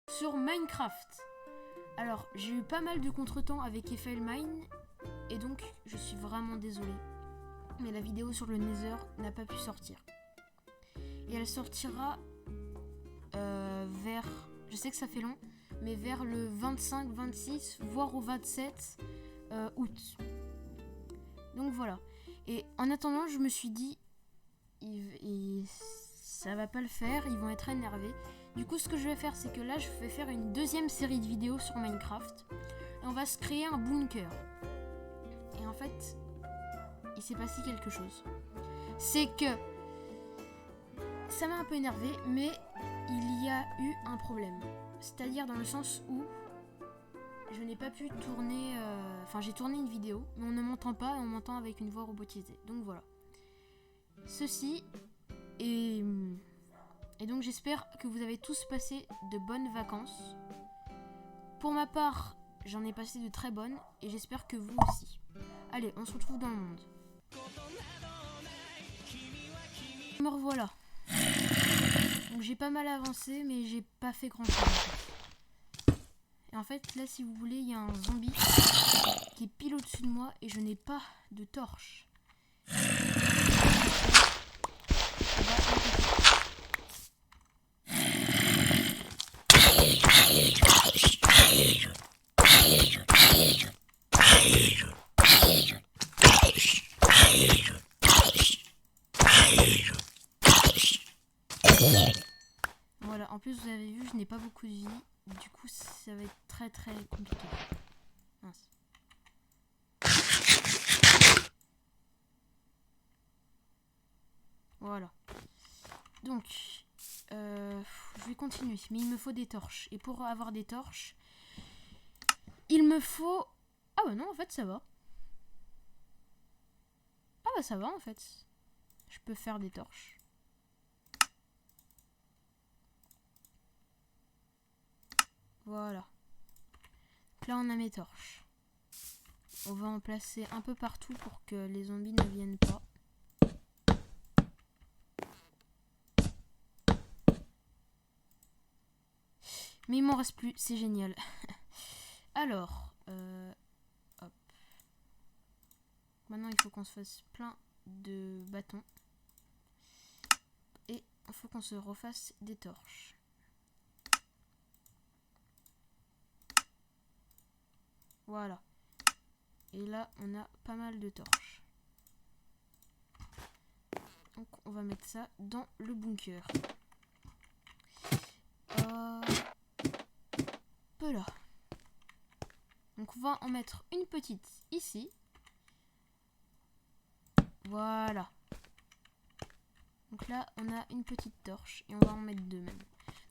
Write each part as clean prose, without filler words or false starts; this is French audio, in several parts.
sur Minecraft. Alors, j'ai eu pas mal de contretemps avec EffelMine et donc je suis vraiment désolée. Mais la vidéo sur le Nether n'a pas pu sortir. Et elle sortira vers... Je sais que ça fait long, mais vers le 25, 26, voire au 27 août. Donc voilà. Et en attendant, je me suis dit, ça va pas le faire, ils vont être énervés. Du coup, ce que je vais faire, c'est que là, je vais faire une deuxième série de vidéos sur Minecraft. Et on va se créer un bunker. Et en fait, il s'est passé quelque chose. C'est que ça m'a un peu énervé, mais il y a eu un problème. C'est-à-dire dans le sens où je n'ai pas pu tourner... Enfin, j'ai tourné une vidéo, mais on ne m'entend pas et on m'entend avec une voix robotisée. Donc voilà. Ceci est... Et donc j'espère que vous avez tous passé de bonnes vacances. Pour ma part, j'en ai passé de très bonnes et j'espère que vous aussi. Allez, on se retrouve dans le monde. Me revoilà. Donc j'ai pas mal avancé mais j'ai pas fait grand chose. Et en fait là si vous voulez il y a un zombie qui est pile au-dessus de moi et je n'ai pas de torche. Voilà, en plus vous avez vu, je n'ai pas beaucoup de vie. Du coup, ça va être très très compliqué. Mince. Voilà. Donc, je vais continuer. Mais il me faut des torches. Et pour avoir des torches, il me faut... Ah bah non, en fait, ça va. Ah bah ça va, en fait. Je peux faire des torches. Voilà. Donc là, on a mes torches. On va en placer un peu partout pour que les zombies ne viennent pas. Mais il m'en reste plus, c'est génial. Alors, hop. Maintenant, il faut qu'on se fasse plein de bâtons. Et il faut qu'on se refasse des torches. Voilà. Et là, on a pas mal de torches. Donc, on va mettre ça dans le bunker. Là. Donc, on va en mettre une petite ici. Voilà. Donc là, on a une petite torche et on va en mettre deux même.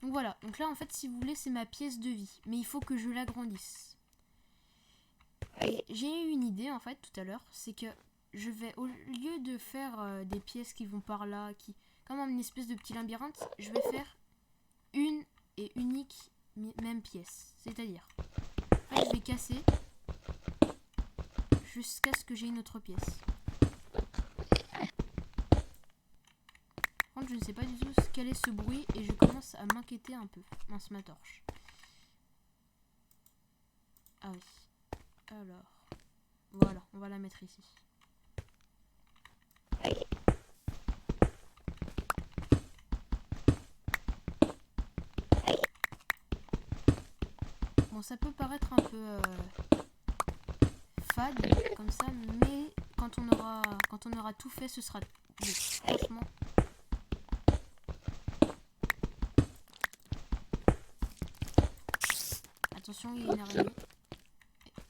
Donc voilà. Donc là, en fait, si vous voulez, c'est ma pièce de vie. Mais il faut que je l'agrandisse. Et j'ai eu une idée, en fait, tout à l'heure. C'est que je vais, au lieu de faire des pièces qui vont par là, comme une espèce de petit labyrinthe, je vais faire une et unique même pièce. C'est-à-dire, en fait, je vais casser jusqu'à ce que j'ai une autre pièce. Par contre, je ne sais pas du tout quel est ce bruit et je commence à m'inquiéter un peu. Mince, ma torche. Ah oui. Alors, voilà, on va la mettre ici. Bon, ça peut paraître un peu fade comme ça, mais quand on aura tout fait, ce sera bon, franchement. Attention, il y a une araignée.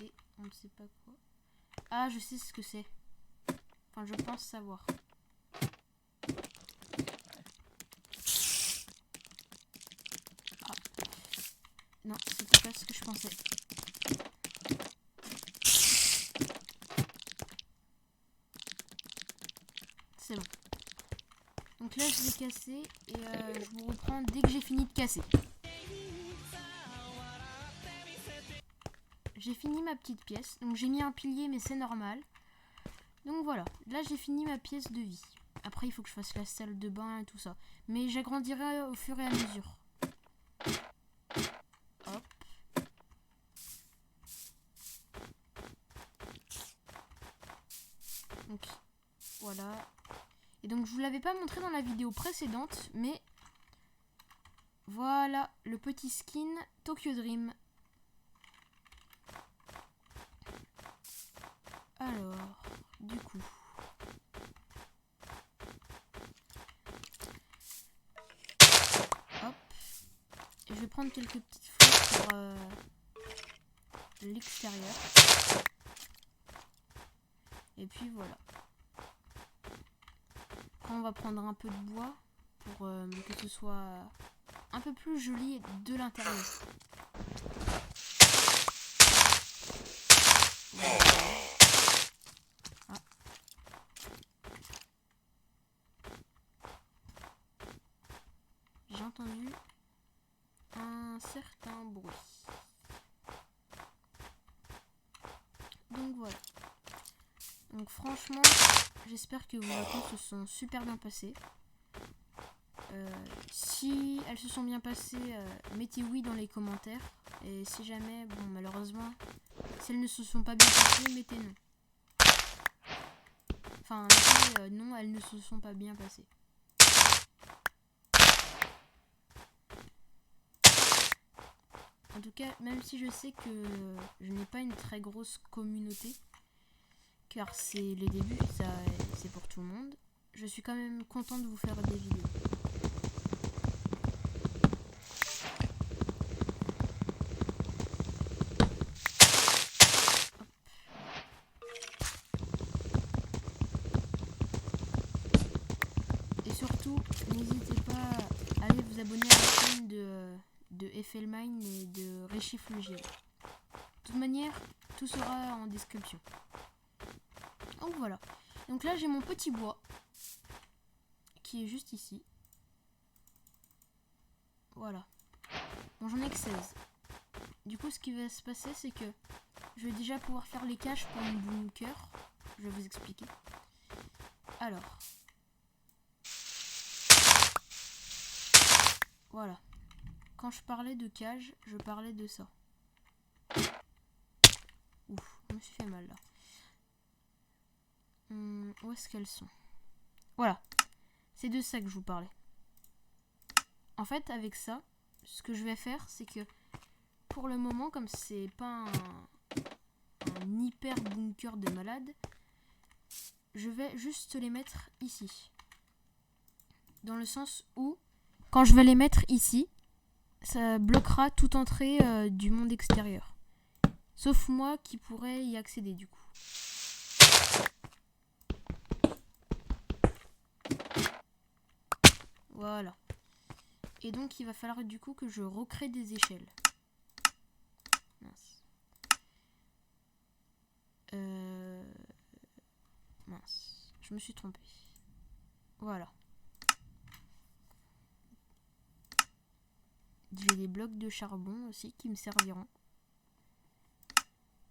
Et on ne sait pas quoi. Ah, je sais ce que c'est. Enfin, je pense savoir. Ah. Non, c'était pas ce que je pensais. C'est bon. Donc là, je vais casser et je vous reprends dès que j'ai fini de casser. J'ai fini ma petite pièce. Donc j'ai mis un pilier, mais c'est normal. Donc voilà. Là, j'ai fini ma pièce de vie. Après, il faut que je fasse la salle de bain et tout ça. Mais j'agrandirai au fur et à mesure. Et donc je vous l'avais pas montré dans la vidéo précédente, mais voilà le petit skin Tokyo Dream. Alors, du coup, hop, je vais prendre quelques petites fleurs pour l'extérieur. Et puis voilà. Après, on va prendre un peu de bois pour que ce soit un peu plus joli de l'intérieur. Ah. J'ai entendu un certain bruit. Donc voilà. Donc franchement, j'espère que vos vacances se sont super bien passées. Si elles se sont bien passées, mettez oui dans les commentaires. Et si jamais, bon malheureusement, si elles ne se sont pas bien passées, mettez non. Enfin, mettez non, elles ne se sont pas bien passées. En tout cas, même si je sais que je n'ai pas une très grosse communauté, car c'est les débuts, ça c'est pour tout le monde, je suis quand même content de vous faire des vidéos. Et surtout, n'hésitez pas à aller vous abonner à la chaîne de FLMine et de Réchif le GL. De toute manière, tout sera en description. Donc voilà. Donc là, j'ai mon petit bois qui est juste ici. Voilà. Bon, j'en ai que 16. Du coup, ce qui va se passer, c'est que je vais déjà pouvoir faire les caches pour mon bunker. Je vais vous expliquer. Alors. Voilà. Quand je parlais de cage, je parlais de ça. Ouf, je me suis fait mal là. Où est-ce qu'elles sont? Voilà. C'est de ça que je vous parlais. En fait, avec ça, ce que je vais faire, c'est que pour le moment, comme c'est pas un hyper bunker de malade, je vais juste les mettre ici. Dans le sens où, quand je vais les mettre ici, ça bloquera toute entrée du monde extérieur. Sauf moi qui pourrais y accéder du coup. Voilà. Et donc il va falloir du coup que je recrée des échelles. Mince. Mince. Je me suis trompée. Voilà. J'ai des blocs de charbon aussi qui me serviront.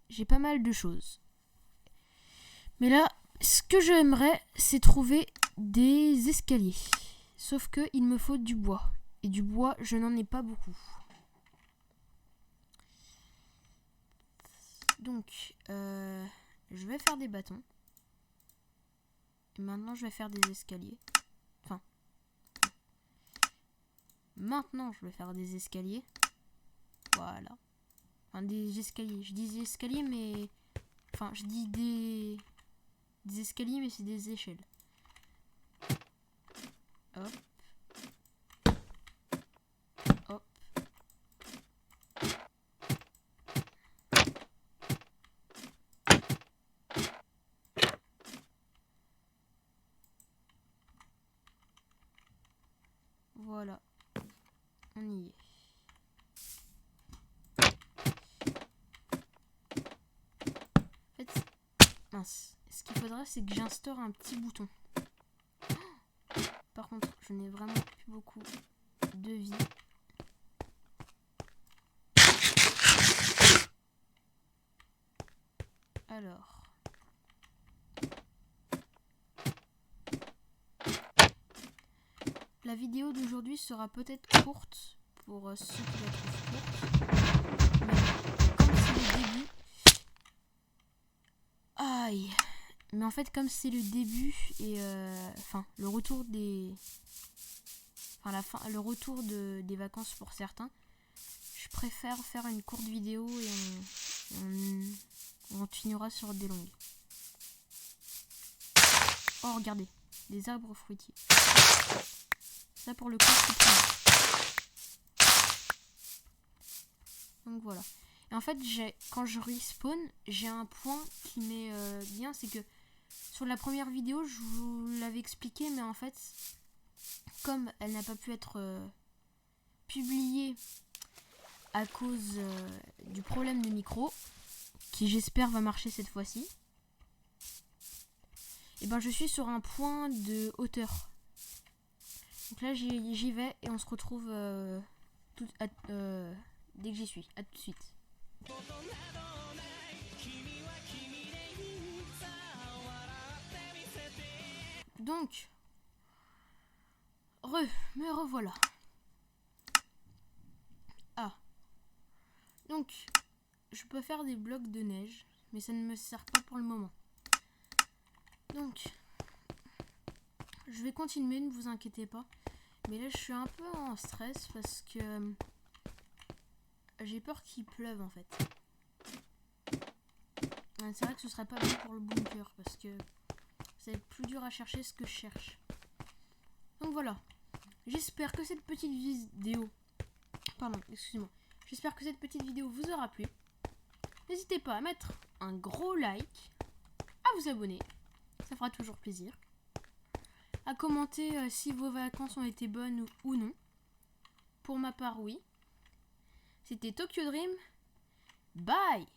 J'ai pas mal de choses. Mais là, ce que j'aimerais, c'est trouver des escaliers. Sauf que il me faut du bois. Et du bois, je n'en ai pas beaucoup. Donc, je vais faire des bâtons. Et maintenant, je vais faire des escaliers. Enfin, maintenant, je vais faire des escaliers. Voilà. Enfin, des escaliers. Je dis des escaliers, mais... Enfin, je dis des escaliers, mais c'est des échelles. Hop. Hop. Voilà. On y est. En fait, mince. Ce qu'il faudrait, c'est que j'instaure un petit bouton. Par contre, je n'ai vraiment plus beaucoup de vie. Alors. La vidéo d'aujourd'hui sera peut-être courte pour ceux qui la trouvent courte. Mais comme c'est le début... Aïe. Mais en fait, comme c'est le début et enfin le retour des, enfin la fin, le retour des vacances pour certains, je préfère faire une courte vidéo et on continuera sur des longues. Oh regardez, des arbres fruitiers. Ça pour le coup c'est plus. Donc voilà. Et en fait quand je respawn, j'ai un point qui m'est bien, c'est que sur la première vidéo je vous l'avais expliqué, mais en fait comme elle n'a pas pu être publiée à cause du problème de micro, qui j'espère va marcher cette fois-ci, et ben je suis sur un point de hauteur. Donc là j'y vais et on se retrouve dès que j'y suis. À tout de suite. Donc me revoilà. Ah. Donc je peux faire des blocs de neige, mais ça ne me sert pas pour le moment. Donc je vais continuer, ne vous inquiétez pas. Mais là je suis un peu en stress parce que j'ai peur qu'il pleuve en fait. C'est vrai que ce serait pas bon pour le bunker parce que ça va être plus dur à chercher ce que je cherche. Donc voilà. J'espère que cette petite vidéo... Pardon, excusez-moi. J'espère que cette petite vidéo vous aura plu. N'hésitez pas à mettre un gros like, à vous abonner, ça fera toujours plaisir. À commenter si vos vacances ont été bonnes ou non. Pour ma part, oui. C'était Tokyo Dream. Bye!